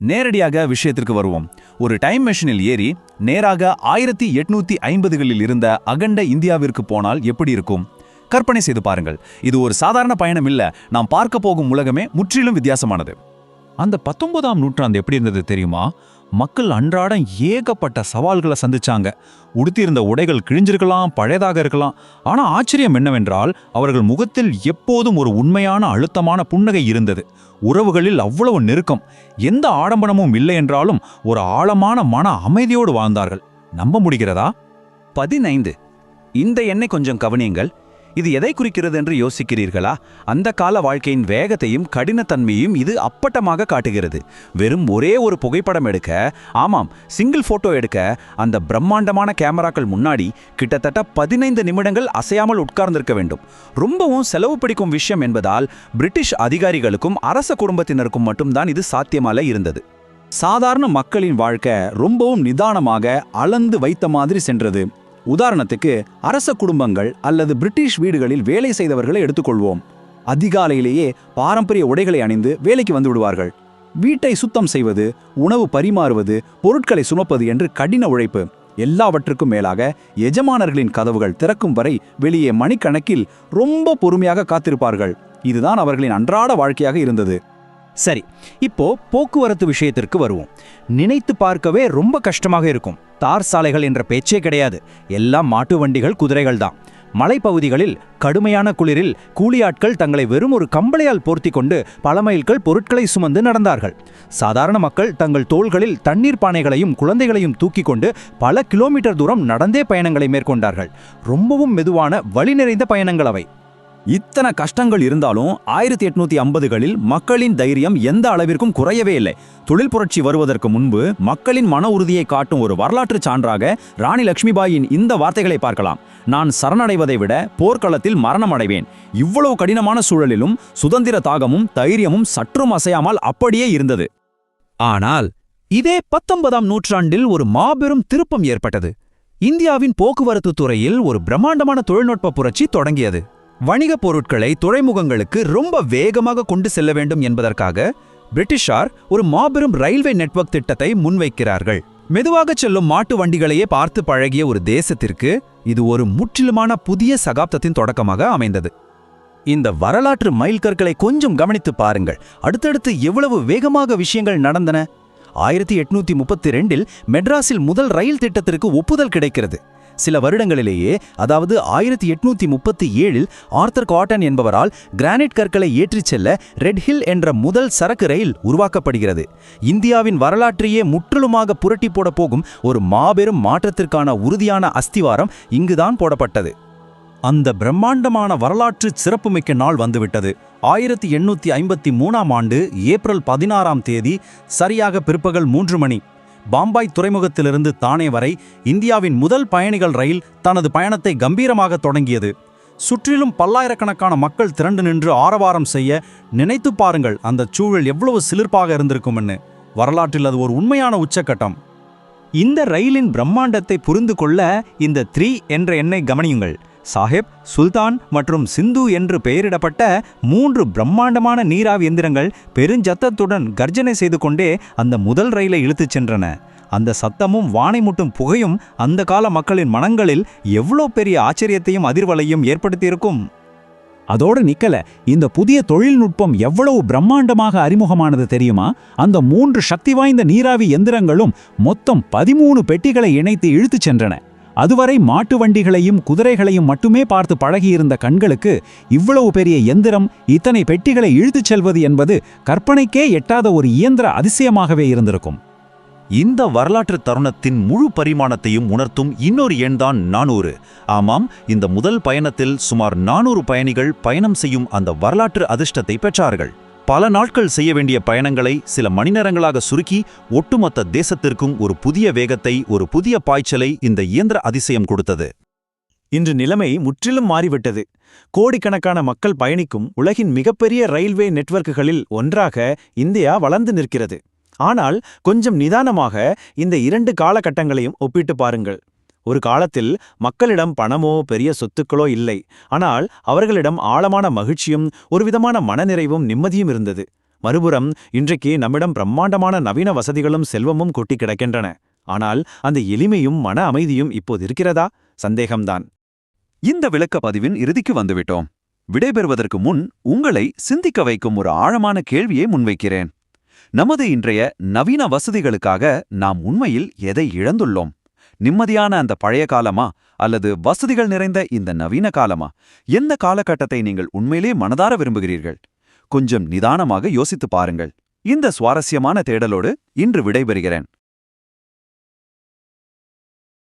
நேரடியாக விஷயத்திற்கு வருவோம். ஒரு டைம் மெஷினில் ஏறி நேராக 1850களில் இருந்த அகண்ட இந்தியாவிற்கு போனால் எப்படி இருக்கும்? கற்பனை செய்து பாருங்கள். இது ஒரு சாதாரண பயணம் இல்ல. நாம் பார்க்க போகும் உலகமே முற்றிலும் வித்தியாசமானது. அந்த 19ஆம் நூற்றாண்டு எப்படி இருந்தது தெரியுமா? மக்கள் அன்றாடம் ஏகப்பட்ட சவால்களை சந்திச்சாங்க. உடுத்தியிருந்த உடைகள் கிழிஞ்சிருக்கலாம், பழையதாக இருக்கலாம். ஆனா ஆச்சரியம் என்னவென்றால், அவர்கள் முகத்தில் எப்போதும் ஒரு உண்மையான அழுத்தமான புன்னகை இருந்தது. உறவுகளில் அவ்வளவு நெருக்கம். எந்த ஆடம்பரமும் இல்லை என்றாலும் ஒரு ஆழமான மன அமைதியோடு வாழ்ந்தார்கள். நம்ப முடிகிறதா? 15. இந்த எண்ணை கொஞ்சம் கவனியுங்கள். இது எதை குறிக்கிறது என்று யோசிக்கிறீர்களா? அந்த கால வாழ்க்கையின் வேகத்தையும் கடினத்தன்மையும் இது அப்பட்டமாக காட்டுகிறது. வெறும் ஒரே ஒரு புகைப்படம் எடுக்க, ஆமாம், சிங்கிள் போட்டோ எடுக்க அந்த பிரம்மாண்டமான கேமராக்கள் முன்னாடி கிட்டத்தட்ட 15 நிமிடங்கள் அசையாமல் உட்கார்ந்திருக்க வேண்டும். ரொம்பவும் செலவு பிடிக்கும் விஷயம் என்பதால் பிரிட்டிஷ் அதிகாரிகளுக்கும் அரச குடும்பத்தினருக்கும் மட்டும்தான் இது சாத்தியமாக இருந்தது. சாதாரண மக்களின் வாழ்க்கை ரொம்பவும் நிதானமாக அளந்து வைத்த மாதிரி சென்றது. உதாரணத்துக்கு, அரச குடும்பங்கள் அல்லது பிரிட்டிஷ் வீடுகளில் வேலை செய்தவர்களை எடுத்துக்கொள்வோம். அதிகாலையிலேயே பாரம்பரிய உடைகளை அணிந்து வேலைக்கு வந்து விடுவார்கள். வீட்டை சுத்தம் செய்வது, உணவு பரிமாறுவது, பொருட்களை சுமப்பது என்று கடின உழைப்பு. எல்லாவற்றுக்கும் மேலாக எஜமானர்களின் கதவுகள் திறக்கும் வரை வெளியே மணிக்கணக்கில் ரொம்ப பொறுமையாக காத்திருப்பார்கள். இதுதான் அவர்களின் அன்றாட வாழ்க்கையாக இருந்தது. சரி, இப்போ போக்குவரத்து விஷயத்திற்கு வருவோம். நினைத்து பார்க்கவே ரொம்ப கஷ்டமாக இருக்கும். தார் சாலைகள் என்ற பேச்சே கிடையாது. எல்லாம் மாட்டு வண்டிகள், குதிரைகள் தான். மலைப்பகுதிகளில் கடுமையான குளிரில் கூலியாட்கள் தங்களை வெறும் ஒரு கம்பளையால் போர்த்தி கொண்டு பல மைல்கள் பொருட்களை சுமந்து நடந்தார்கள். சாதாரண மக்கள் தங்கள் தோள்களில் தண்ணீர் பானைகளையும் குழந்தைகளையும் தூக்கி கொண்டு பல கிலோமீட்டர் தூரம் நடந்தே பயணங்களை மேற்கொண்டார்கள். ரொம்பவும் மெதுவான வழி நிறைந்த பயணங்கள் அவை. இத்தனை கஷ்டங்கள் இருந்தாலும் 1850களில் மக்களின் தைரியம் எந்த அளவிற்கும் குறையவே இல்லை. தொழில் புரட்சி வருவதற்கு முன்பு மக்களின் மன உறுதியை காட்டும் ஒரு வரலாற்று சான்றாக ராணி லட்சுமிபாயின் இந்த வார்த்தைகளை பார்க்கலாம். நான் சரணடைவதை விட போர்க்களத்தில் மரணம் அடைவேன். இவ்வளவு கடினமான சூழலிலும் சுதந்திர தாகமும் தைரியமும் சற்றும் அசையாமல் அப்படியே இருந்தது. ஆனால் இதே 19ஆம் நூற்றாண்டில் ஒரு மாபெரும் திருப்பம் ஏற்பட்டது. இந்தியாவின் போக்குவரத்து துறையில் ஒரு பிரம்மாண்டமான தொழில்நுட்ப புரட்சி தொடங்கியது. வணிக பொருட்களை துறைமுகங்களுக்கு ரொம்ப வேகமாக கொண்டு செல்ல வேண்டும் என்பதற்காக பிரிட்டிஷார் ஒரு மாபெரும் ரயில்வே நெட்வொர்க் திட்டத்தை முன்வைக்கிறார்கள். மெதுவாக செல்லும் மாட்டு வண்டிகளையே பார்த்து பழகிய ஒரு தேசத்திற்கு இது ஒரு முற்றிலுமான புதிய சகாப்தத்தின் தொடக்கமாக அமைந்தது. இந்த வரலாற்று மைல்கற்களை கொஞ்சம் கவனித்து பாருங்கள். அடுத்தடுத்து எவ்வளவு வேகமாக விஷயங்கள் நடந்தன. 1832இல் மெட்ராஸில் முதல் ரயில் திட்டத்திற்கு ஒப்புதல் கிடைக்கிறது. சில வருடங்களிலேயே, அதாவது 1837இல் ஆர்தர் காட்டன் என்பவரால் கிரானைட் கற்களை ஏற்றிச் செல்ல ரெட் ஹில் என்ற முதல் சரக்கு ரயில் உருவாக்கப்படுகிறது. இந்தியாவின் வரலாற்றையே முற்றிலுமாக புரட்டி போட போகும் ஒரு மாபெரும் மாற்றத்திற்கான உறுதியான அஸ்திவாரம் இங்குதான் போடப்பட்டது. அந்த பிரம்மாண்டமான வரலாற்று சிறப்புமிக்க நாள் வந்துவிட்டது. 1853ஆம் ஆண்டு ஏப்ரல் 16ஆம் தேதி சரியாக பிற்பகல் 3 மணி. பாம்பாய் துறைமுகத்திலிருந்து தானே வரை இந்தியாவின் முதல் பயணிகள் ரயில் தனது பயணத்தை கம்பீரமாக தொடங்கியது. சுற்றிலும் பல்லாயிரக்கணக்கான மக்கள் திரண்டு நின்று ஆரவாரம் செய்ய நினைத்து பாருங்கள். அந்த சூழல் எவ்வளவு சிலிர்ப்பாக இருந்திருக்கும்னு. வரலாற்றில் அது ஒரு உண்மையான உச்சக்கட்டம். இந்த ரயிலின் பிரம்மாண்டத்தை புரிந்து கொள்ள இந்த 3 என்ற எண்ணை கவனியுங்கள். சாஹிப், சுல்தான் மற்றும் சிந்து என்று பெயரிடப்பட்ட 3 பிரம்மாண்டமான நீராவி எந்திரங்கள் பெருஞ்சத்தத்துடன் கர்ஜனை செய்து கொண்டே அந்த முதல் ரயிலை இழுத்துச் சென்றன. அந்த சத்தமும் வானை முட்டும் புகையும் அந்த கால மக்களின் மனங்களில் எவ்வளோ பெரிய ஆச்சரியத்தையும் அதிர்வலையும் ஏற்படுத்தியிருக்கும். அதோடு நிக்கல, இந்த புதிய தொழில்நுட்பம் எவ்வளவு பிரம்மாண்டமாக அறிமுகமானது தெரியுமா? அந்த 3 சக்தி வாய்ந்த நீராவி எந்திரங்களும் மொத்தம் 13 பெட்டிகளை இணைத்து இழுத்துச் சென்றன. அதுவரை மாட்டு வண்டிகளையும் குதிரைகளையும் மட்டுமே பார்த்து பழகியிருந்த கண்களுக்கு இவ்வளவு பெரிய எந்திரம், இத்தனை பெட்டிகளை இழுத்துச் செல்வது என்பது கற்பனைக்கே எட்டாத ஒரு இயந்திர அதிசயமாகவே இருந்திருக்கும். இந்த வரலாற்று தருணத்தின் முழு பரிமாணத்தையும் உணர்த்தும் இன்னொரு எண்தான் 400. ஆமாம், இந்த முதல் பயணத்தில் சுமார் 400 பயணிகள் பயணம் செய்யும் அந்த வரலாற்று அதிர்ஷ்டத்தை பெற்றார்கள். பல நாட்கள் செய்ய வேண்டிய பயணங்களை சில மணி நேரங்களாக சுருக்கி ஒட்டுமொத்த தேசத்திற்கும் ஒரு புதிய வேகத்தை, ஒரு புதிய பாய்ச்சலை இந்த இயந்திர அதிசயம் கொடுத்தது. இன்று நிலைமை முற்றிலும் மாறிவிட்டது. கோடிக்கணக்கான மக்கள் பயணிக்கும் உலகின் மிகப்பெரிய ரயில்வே நெட்வொர்க்குகளில் ஒன்றாக இந்தியா வளர்ந்து நிற்கிறது. ஆனால் கொஞ்சம் நிதானமாக இந்த 2 காலகட்டங்களையும் ஒப்பிட்டு பாருங்கள். ஒரு காலத்தில் மக்களிடம் பணமோ பெரிய சொத்துக்களோ இல்லை. ஆனால் அவர்களிடம் ஆழமான மகிழ்ச்சியும் ஒரு விதமான மனநிறைவும் நிம்மதியும் இருந்தது. மறுபுறம் இன்றைக்கு நம்மிடம் பிரம்மாண்டமான நவீன வசதிகளும் செல்வமும் கொட்டி கிடக்கின்றன. ஆனால் அந்த எளிமையும் மன அமைதியும் இப்போது இருக்கிறதா? சந்தேகம்தான். இந்த விளக்க பதிவின் இறுதிக்கு வந்துவிட்டோம். விடைபெறுவதற்கு முன் உங்களை சிந்திக்க வைக்கும் ஒரு ஆழமான கேள்வியை முன்வைக்கிறேன். நமது இன்றைய நவீன வசதிகளுக்காக நாம் உண்மையில் எதை இழந்துள்ளோம்? நிம்மதியான அந்த பழைய காலமா அல்லது வசதிகள் நிறைந்த இந்த நவீன காலமா? எந்த காலகட்டத்தை நீங்கள் உண்மையிலே மனதார விரும்புகிறீர்கள்? கொஞ்சம் நிதானமாக யோசித்துப் பாருங்கள். இந்த சுவாரஸ்யமான தேடலோடு இன்று விடைபெறுகிறேன்.